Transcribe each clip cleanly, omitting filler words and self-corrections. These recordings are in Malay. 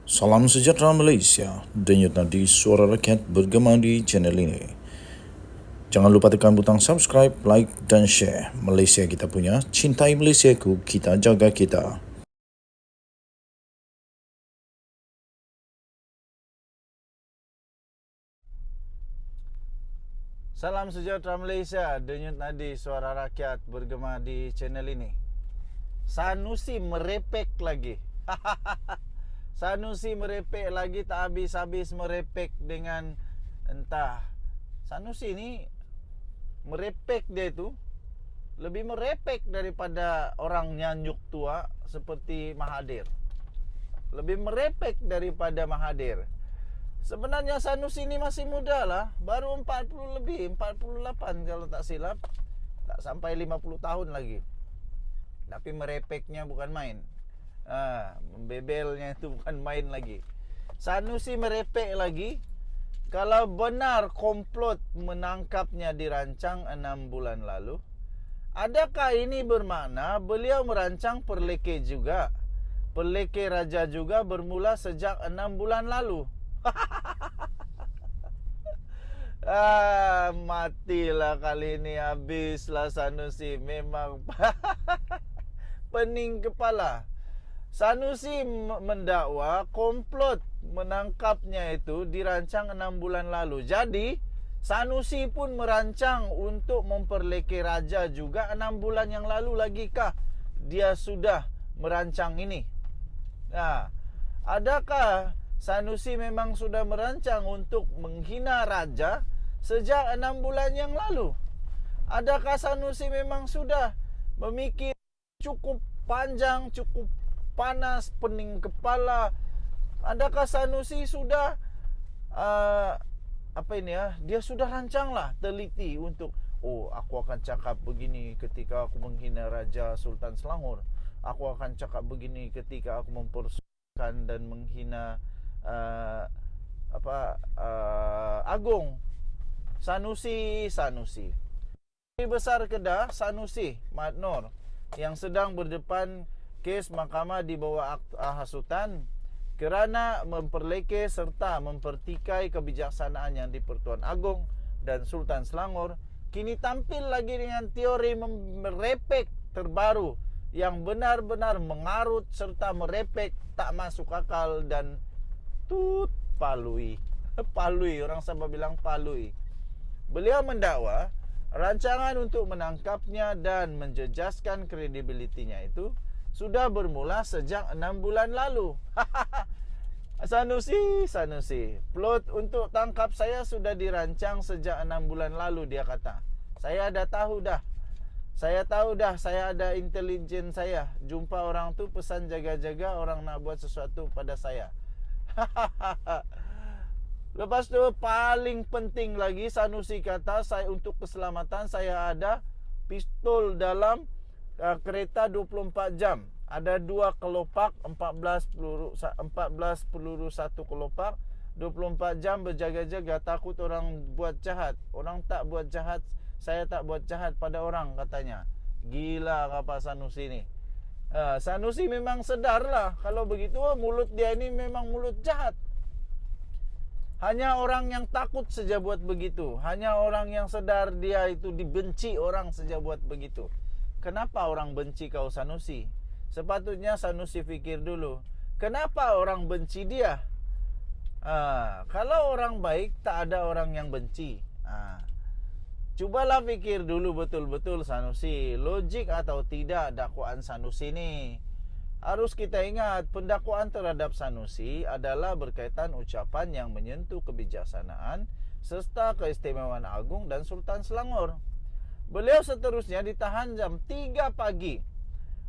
Salam sejahtera Malaysia, denyut nadi suara rakyat bergema di channel ini. Jangan lupa tekan butang subscribe, like dan share. Malaysia kita punya, cintai Malaysiaku, kita jaga kita. Salam sejahtera Malaysia, denyut nadi suara rakyat bergema di channel ini. Sanusi merepek lagi. Sanusi merepek lagi, tak habis-habis merepek dengan entah. Sanusi ni merepek dia tu lebih merepek daripada orang nyanyuk tua seperti Mahathir. Lebih merepek daripada Mahathir. Sebenarnya Sanusi ni masih muda lah, baru 40 lebih, 48 kalau tak silap. Tak sampai 50 tahun lagi. Tapi merepeknya bukan main. Membebelnya itu bukan main lagi. Sanusi merepek lagi. Kalau benar komplot menangkapnya dirancang 6 bulan lalu, adakah ini bermakna beliau merancang perlekeh juga? Perlekeh raja juga bermula sejak 6 bulan lalu. Matilah kali ini, habislah Sanusi. Memang pening kepala. Sanusi mendakwa komplot menangkapnya itu dirancang 6 bulan lalu. Jadi Sanusi pun merancang untuk memperlekeh raja juga 6 bulan yang lalu lagikah dia sudah merancang ini? Adakah Sanusi memang sudah merancang untuk menghina raja sejak 6 bulan yang lalu? Adakah Sanusi memang sudah memikir cukup panjang, cukup panas, pening kepala? Adakah Sanusi sudah dia sudah rancanglah, teliti untuk aku akan cakap begini ketika aku menghina Raja Sultan Selangor. Aku akan cakap begini ketika aku mempersukan dan menghina Agong. Sanusi Besar Kedah Sanusi Mat Nor yang sedang berdepan kes mahkamah di bawah hasutan kerana memperlekeh serta mempertikai kebijaksanaan yang di-Pertuan Agong dan Sultan Selangor, kini tampil lagi dengan teori merepek terbaru yang benar-benar mengarut serta merepek, tak masuk akal dan palui. Orang Sabah bilang palui. Beliau mendakwa rancangan untuk menangkapnya dan menjejaskan kredibilitinya itu sudah bermula sejak 6 bulan lalu. Sanusi, plot untuk tangkap saya sudah dirancang sejak 6 bulan lalu, dia kata. Saya tahu dah, saya ada intelijen saya. Jumpa orang tu pesan jaga-jaga orang nak buat sesuatu pada saya. Lepas tu paling penting lagi, Sanusi kata, saya untuk keselamatan saya ada pistol dalam kereta 24 jam. Ada 2 kelopak, 14 peluru satu kelopak, 24 jam berjaga-jaga, takut orang buat jahat. Orang tak buat jahat, saya tak buat jahat pada orang, katanya. Gila apa Sanusi ni. Sanusi memang sedarlah kalau begitu, mulut dia ini memang mulut jahat. Hanya orang yang takut saja buat begitu. Hanya orang yang sedar dia itu dibenci orang saja buat begitu. Kenapa orang benci kau Sanusi? Sepatutnya Sanusi fikir dulu, kenapa orang benci dia? Kalau orang baik, tak ada orang yang benci. Cubalah fikir dulu betul-betul Sanusi, logik atau tidak dakwaan Sanusi ni. Harus kita ingat, pendakwaan terhadap Sanusi adalah berkaitan ucapan yang menyentuh kebijaksanaan serta keistimewaan Agung dan Sultan Selangor. Beliau seterusnya ditahan jam 3 pagi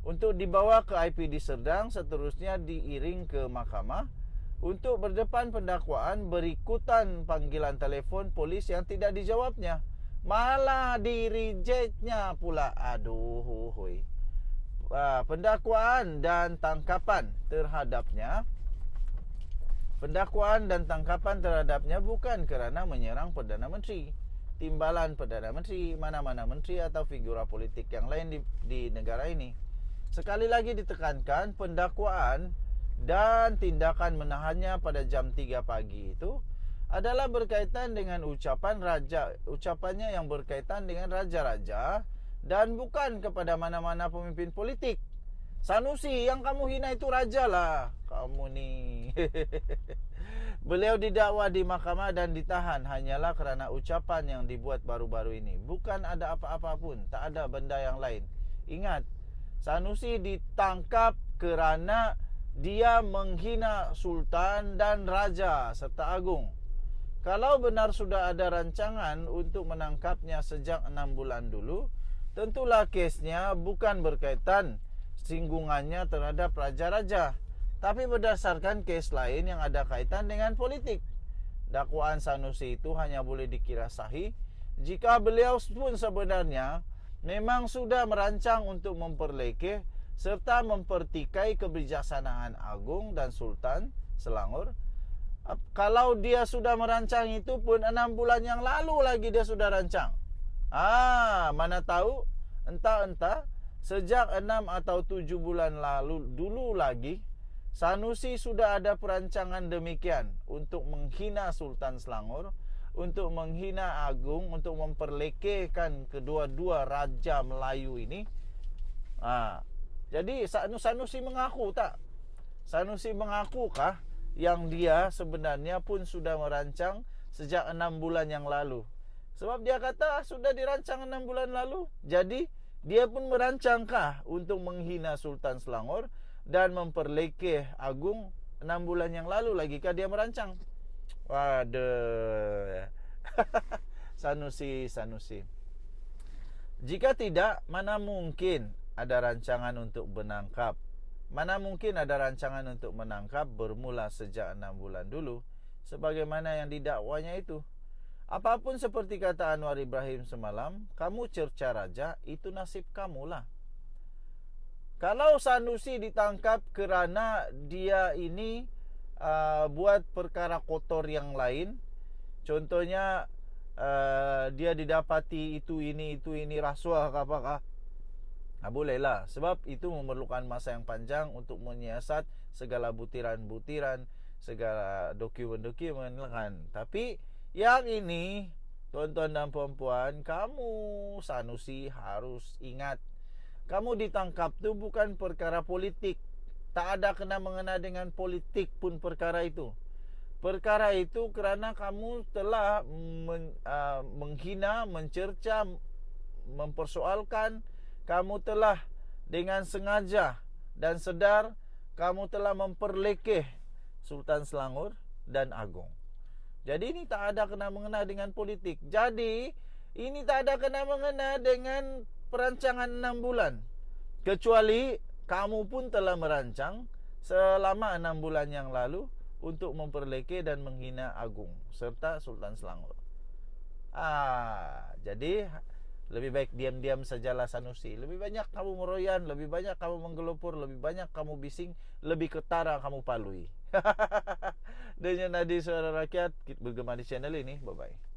untuk dibawa ke IPD Serdang, seterusnya diiring ke mahkamah untuk berdepan pendakwaan, berikutan panggilan telefon polis yang tidak dijawabnya. Malah di-rejectnya pula. Pendakwaan dan tangkapan terhadapnya bukan kerana menyerang Perdana Menteri, timbalan Perdana Menteri, mana-mana menteri atau figura politik yang lain di negara ini. Sekali lagi ditekankan, pendakwaan dan tindakan menahannya pada jam 3 pagi itu adalah berkaitan dengan ucapannya yang berkaitan dengan raja-raja dan bukan kepada mana-mana pemimpin politik. Sanusi, yang kamu hina itu raja lah. Kamu nih. Beliau didakwa di mahkamah dan ditahan hanyalah kerana ucapan yang dibuat baru-baru ini. Bukan ada apa-apa pun, tak ada benda yang lain. Ingat, Sanusi ditangkap kerana dia menghina sultan dan raja serta agung. Kalau benar sudah ada rancangan untuk menangkapnya sejak 6 bulan dulu, tentulah kesnya bukan berkaitan singgungannya terhadap raja-raja, tapi berdasarkan kes lain yang ada kaitan dengan politik. Dakwaan Sanusi itu hanya boleh dikira sahih jika beliau pun sebenarnya memang sudah merancang untuk memperlekeh serta mempertikai kebijaksanaan agung dan Sultan Selangor. Kalau dia sudah merancang itu pun 6 bulan yang lalu lagi dia sudah rancang. Mana tahu, entah sejak 6 atau 7 bulan lalu dulu lagi Sanusi sudah ada perancangan demikian untuk menghina Sultan Selangor, untuk menghina agung, untuk memperlekehkan kedua-dua raja Melayu ini. Jadi Sanusi mengaku tak? Sanusi mengakukah yang dia sebenarnya pun sudah merancang sejak 6 bulan yang lalu? Sebab dia kata sudah dirancang 6 bulan lalu. Jadi dia pun merancangkah untuk menghina Sultan Selangor dan memperlekeh agung 6 bulan yang lalu lagi kah dia merancang? Waduh. Sanusi. Jika tidak, mana mungkin ada rancangan untuk menangkap? Mana mungkin ada rancangan untuk menangkap bermula sejak 6 bulan dulu, sebagaimana yang didakwanya itu. Apapun seperti kata Anwar Ibrahim semalam, kamu cerca raja, itu nasib kamulah. Kalau Sanusi ditangkap kerana dia ini buat perkara kotor yang lain, contohnya dia didapati itu ini rasuah ke apakah, bolehlah. Sebab itu memerlukan masa yang panjang untuk menyiasat segala butiran-butiran, segala dokumen-dokumen kan. Tapi yang ini, tuan-tuan dan puan-puan, kamu Sanusi harus ingat, kamu ditangkap tu bukan perkara politik. Tak ada kena-mengena dengan politik pun perkara itu. Perkara itu kerana kamu telah menghina, mencerca, mempersoalkan. Kamu telah dengan sengaja dan sedar kamu telah memperlekeh Sultan Selangor dan agung. Jadi ini tak ada kena-mengena dengan politik. Jadi ini tak ada kena-mengena dengan perancangan 6 bulan. Kecuali kamu pun telah merancang selama 6 bulan yang lalu untuk memperlekeh dan menghina agung serta Sultan Selangor. Jadi lebih baik diam-diam sajalah Sanusi. Lebih banyak kamu meroyan, lebih banyak kamu menggelopur, lebih banyak kamu bising, lebih ketara kamu palui. Dengan Nadi Suara Rakyat bergema di channel ini. Bye-bye.